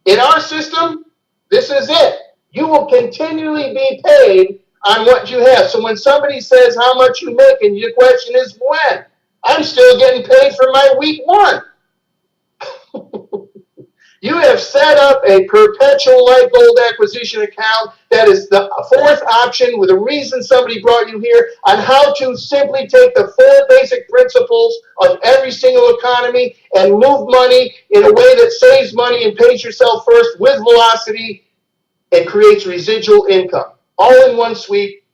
A: In our system, this is it. You will continually be paid on what you have. So when somebody says how much you make, and your question is when, I'm still getting paid for my week 1. You have set up a perpetual light gold acquisition account that is the 4th option with a reason somebody brought you here on how to simply take the 4 basic principles of every single economy and move money in a way that saves money and pays yourself first with velocity and creates residual income. All in one sweep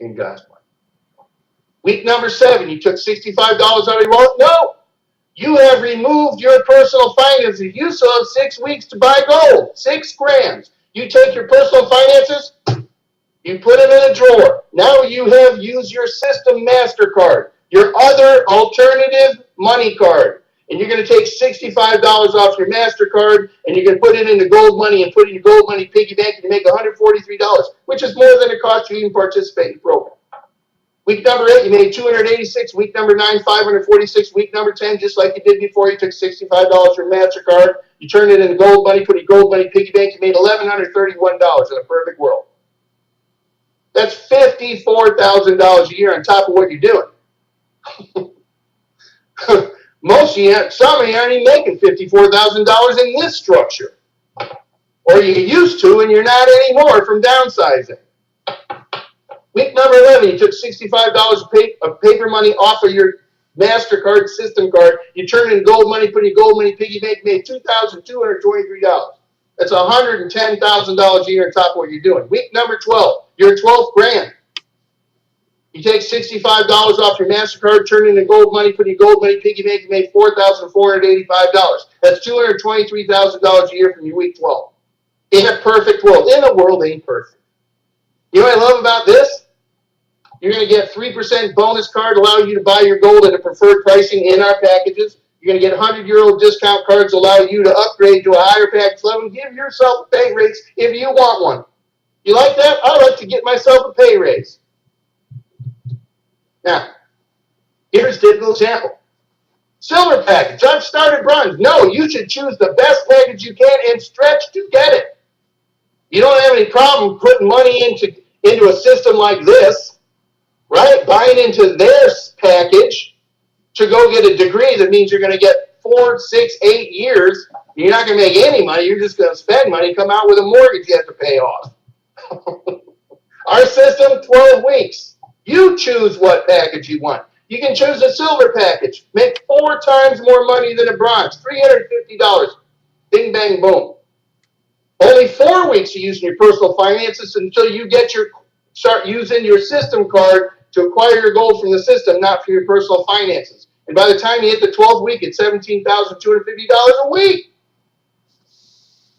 A: in God's money. Week number 7, you took $65 out of your wallet? No. You have removed your personal finances. You still have 6 weeks to buy gold, 6 grams. You take your personal finances, you put them in a drawer. Now you have used your system MasterCard, your other alternative money card. And you're going to take $65 off your MasterCard, and you're going to put it into gold money and put it in your gold money piggy bank, and you make $143, which is more than it costs you to even participate in the program. Week number 8, you made $286. Week number 9, $546. Week number 10, just like you did before, you took $65 from MasterCard. You turned it into gold money, put your gold money piggy bank. You made $1,131 in a perfect world. That's $54,000 a year on top of what you're doing. Most of you, some of you aren't even making $54,000 in this structure. Or you used to, and you're not anymore from downsizing. Week number 11, you took $65 of paper money off of your MasterCard system card. You turned it into gold money, put your gold money piggy bank, made $2,223. That's $110,000 a year on top of what you're doing. Week number 12, you're 12 grand. You take $65 off your MasterCard, turn it into gold money, put your gold money piggy bank, you made $4,485. That's $223,000 a year from your week 12. In a perfect world. In a world ain't perfect. You know what I love about this? You're going to get 3% bonus card, allow you to buy your gold at a preferred pricing in our packages. You're going to get 100-euro discount cards, allow you to upgrade to a higher package level and give yourself a pay raise if you want one. You like that? I like to get myself a pay raise. Now, here's a typical example. Silver package. I've started bronze. No, you should choose the best package you can and stretch to get it. You don't have any problem putting money into a system like this, right? Buying into their package to go get a degree that means you're going to get 4, 6, 8 years. You're not going to make any money. You're just going to spend money, come out with a mortgage you have to pay off. Our system, 12 weeks. You choose what package you want. You can choose a silver package. Make 4 times more money than a bronze. $350. Bing, bang, boom. Only 4 weeks of using your personal finances until you start using your system card to acquire your gold from the system, not for your personal finances. And by the time you hit the 12th week, it's $17,250 a week.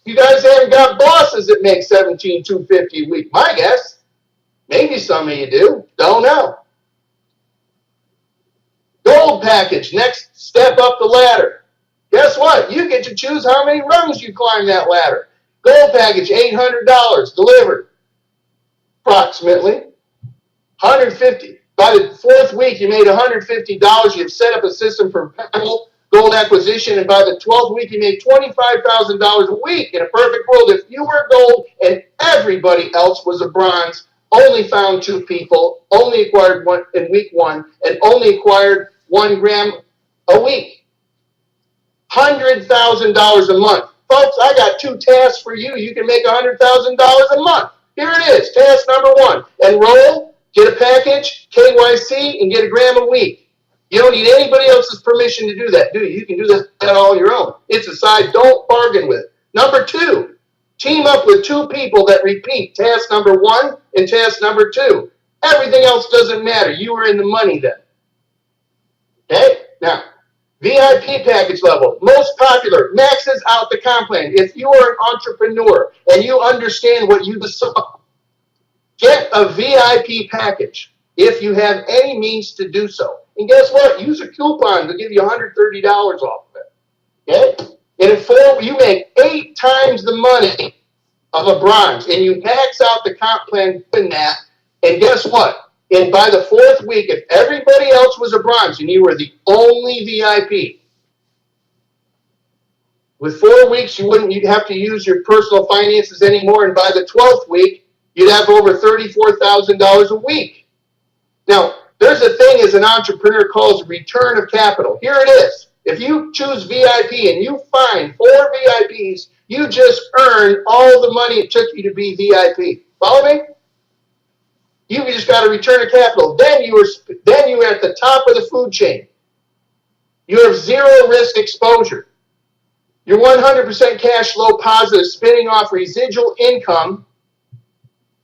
A: You guys haven't got bosses that make $17,250 a week. My guess. Maybe some of you do. Don't know. Gold package. Next step up the ladder. Guess what? You get to choose how many rungs you climb that ladder. Gold package, $800 delivered. Approximately. $150. By the 4th week, you made $150. You've set up a system for gold acquisition, and by the 12th week, you made $25,000 a week. In a perfect world, if you were gold and everybody else was a bronze, only found 2 people, only acquired one in week 1, and only acquired 1 gram a week. $100,000 a month. Folks, I got 2 tasks for you. You can make $100,000 a month. Here it is. Task number 1. Enroll, get a package, KYC, and get a gram a week. You don't need anybody else's permission to do that, do you? You can do that all your own. It's a side don't bargain with. Number 2, team up with 2 people that repeat task number 1 and task number 2. Everything else doesn't matter. You are in the money then. Okay? Now, VIP package level, most popular, maxes out the comp plan. If you are an entrepreneur and you understand what you just saw, get a VIP package if you have any means to do so. And guess what? Use a coupon to give you $130 off of it. Okay? And if you make 8 times the money of a bronze and you max out the comp plan in that, and guess what? And by the 4th week, if everybody else was a bronze and you were the only VIP, with 4 weeks, you'd have to use your personal finances anymore. And by the 12th week, you'd have over $34,000 a week. Now, there's a thing as an entrepreneur called return of capital. Here it is. If you choose VIP and you find 4 VIPs, you just earned all the money it took you to be VIP. Follow me? You just got a return of capital. Then you are at the top of the food chain. You have zero risk exposure. You're 100% cash flow positive, spinning off residual income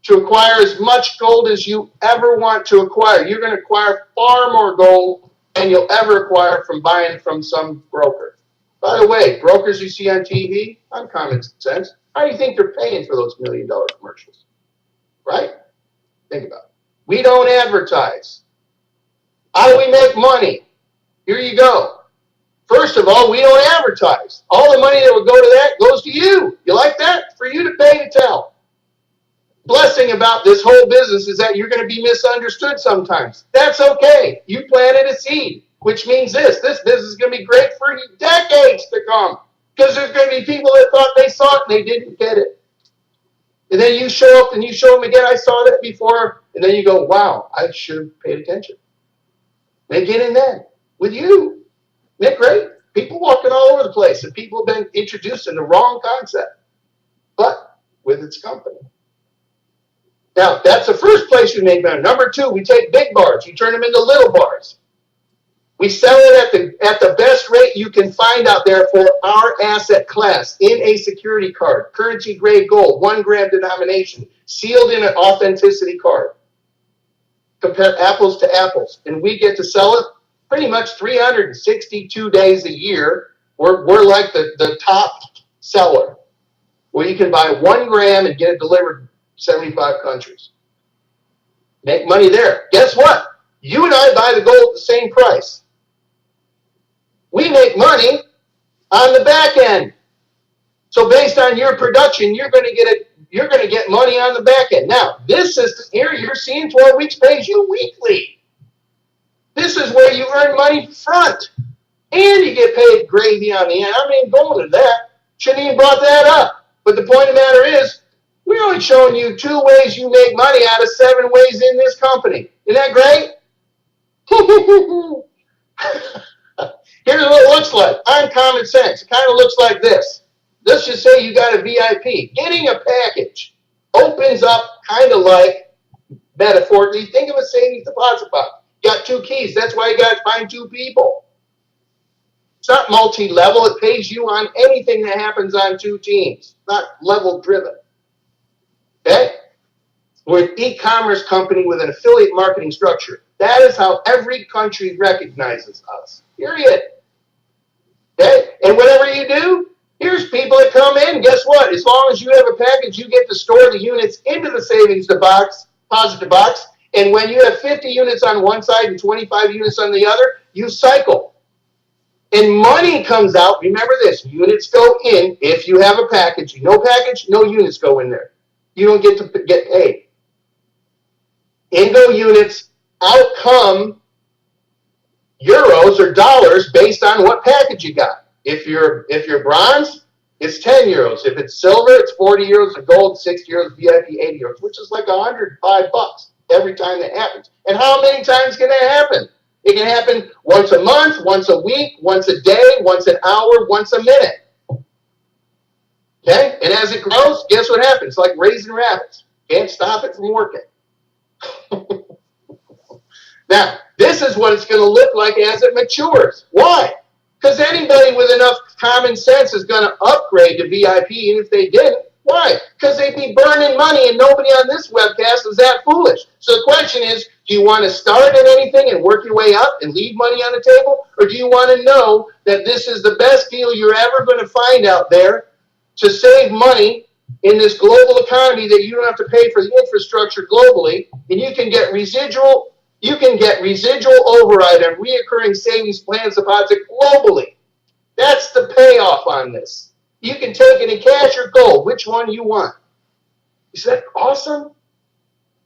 A: to acquire as much gold as you ever want to acquire. You're going to acquire far more gold than you'll ever acquire from buying from some broker. By the way, brokers you see on TV, on Common Sense, how do you think they're paying for those $1 million commercials? Right? Think about it. We don't advertise. How do we make money? Here you go. First of all, we don't advertise. All the money that would go to that goes to you. You like that? For you to pay to tell. Blessing about this whole business is that you're going to be misunderstood sometimes. That's okay. You planted a seed, which means this business is going to be great for decades to come, because there's going to be people that thought they saw it and they didn't get it. And then you show up and you show them again, I saw that before, and then you go, wow, I should have paid attention. They get in then with you. Isn't that great? People walking all over the place, and people have been introduced in the wrong concept, but with its company. Now, that's the first place we make money. Number 2, we take big bars. We turn them into little bars. We sell it at the best rate you can find out there for our asset class in a security card, currency grade gold, 1 gram denomination, sealed in an authenticity card. Compare apples to apples. And we get to sell it pretty much 362 days a year. We're like the top seller, where you can buy 1 gram and get it delivered 75 countries. Make money there. Guess what? You and I buy the gold at the same price. We make money on the back end. So based on your production, you're going to get money on the back end. Now, this system here, you're seeing 12 weeks pays you weekly. This is where you earn money front, and you get paid gravy on the end. I mean, going to that. Shouldn't even brought that up. But the point of the matter is, we're only showing you 2 ways you make money out of 7 ways in this company. Isn't that great? Here's what it looks like on Common Sense. It kind of looks like this. Let's just say you got a VIP. Getting a package opens up kind of like, metaphorically, think of a savings deposit box. You got 2 keys. That's why you got to find 2 people. It's not multi-level. It pays you on anything that happens on 2 teams. Not level-driven. Okay? We're an e-commerce company with an affiliate marketing structure. That is how every country recognizes us. Period. Okay? And whatever you do, here's people that come in. Guess what? As long as you have a package, you get to store the units into the savings deposit box. And when you have 50 units on one side and 25 units on the other, you cycle. And money comes out. Remember this. Units go in if you have a package. No package, no units go in there. You don't get to get paid. In go units, out come euros or dollars based on what package you got. If you're bronze, it's 10 euros. If it's silver, it's 40 euros. If gold, 60 euros. VIP, 80 euros, which is like $105 every time that happens. And how many times can that happen? It can happen once a month, once a week, once a day, once an hour, once a minute. Okay? And as it grows, guess what happens? It's like raising rabbits. Can't stop it from working. Now, this is what it's going to look like as it matures. Why? Because anybody with enough common sense is going to upgrade to VIP, and if they didn't, why? Because they'd be burning money, and nobody on this webcast is that foolish. So the question is, do you want to start at anything and work your way up and leave money on the table? Or do you want to know that this is the best deal you're ever going to find out there to save money in this global economy, that you don't have to pay for the infrastructure globally, and you can get residual override on reoccurring savings plans deposit globally. That's the payoff on this. You can take it in cash or gold, which one you want. Is that awesome?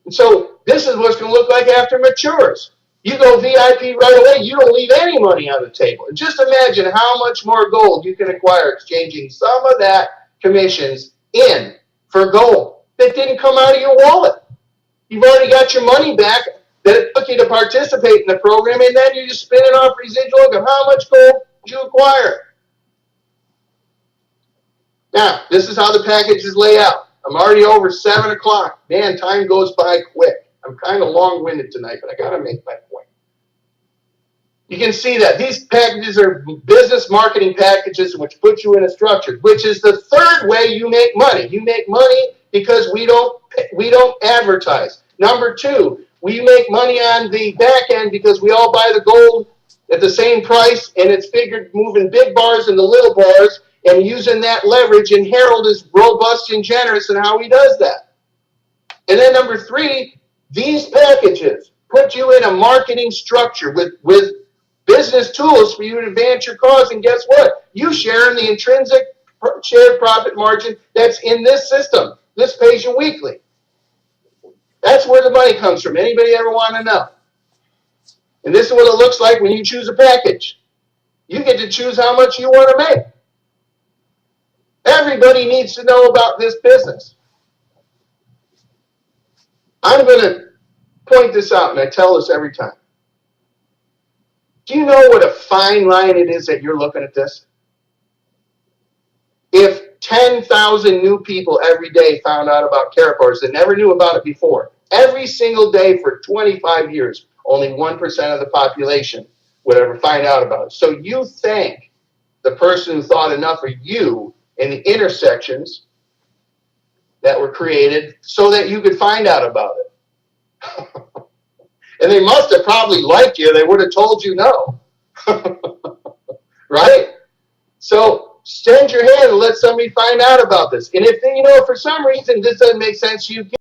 A: And so this is what it's going to look like after it matures. You go VIP right away, you don't leave any money on the table. And just imagine how much more gold you can acquire exchanging some of that commissions in for gold that didn't come out of your wallet. You've already got your money back that took you to participate in the program, and then you're just spinning off residual income. How much gold did you acquire? Now, this is how the packages lay out. I'm already over 7 o'clock. Man, time goes by quick. I'm kind of long-winded tonight, but I got to make my point. You can see that these packages are business marketing packages which put you in a structure, which is the third way you make money. You make money because we don't advertise. Number two, we make money on the back end because we all buy the gold at the same price, and it's figured moving big bars into little bars and using that leverage, and Harold is robust and generous in how he does that. And then number three, these packages put you in a marketing structure with business tools for you to advance your cause, and guess what? You share in the intrinsic shared profit margin that's in this system. This pays you weekly. That's where the money comes from. Anybody ever want to know? And this is what it looks like when you choose a package. You get to choose how much you want to make. Everybody needs to know about this business. I'm going to point this out, and I tell this every time. Do you know what a fine line it is that you're looking at this? If 10,000 new people every day found out about KaratBars that never knew about it before, every single day for 25 years, only 1% of the population would ever find out about it. So you thank the person who thought enough of you in the intersections that were created so that you could find out about it. And they must have probably liked you. They would have told you no. Right? So extend your hand and let somebody find out about this. And if, for some reason this doesn't make sense to you,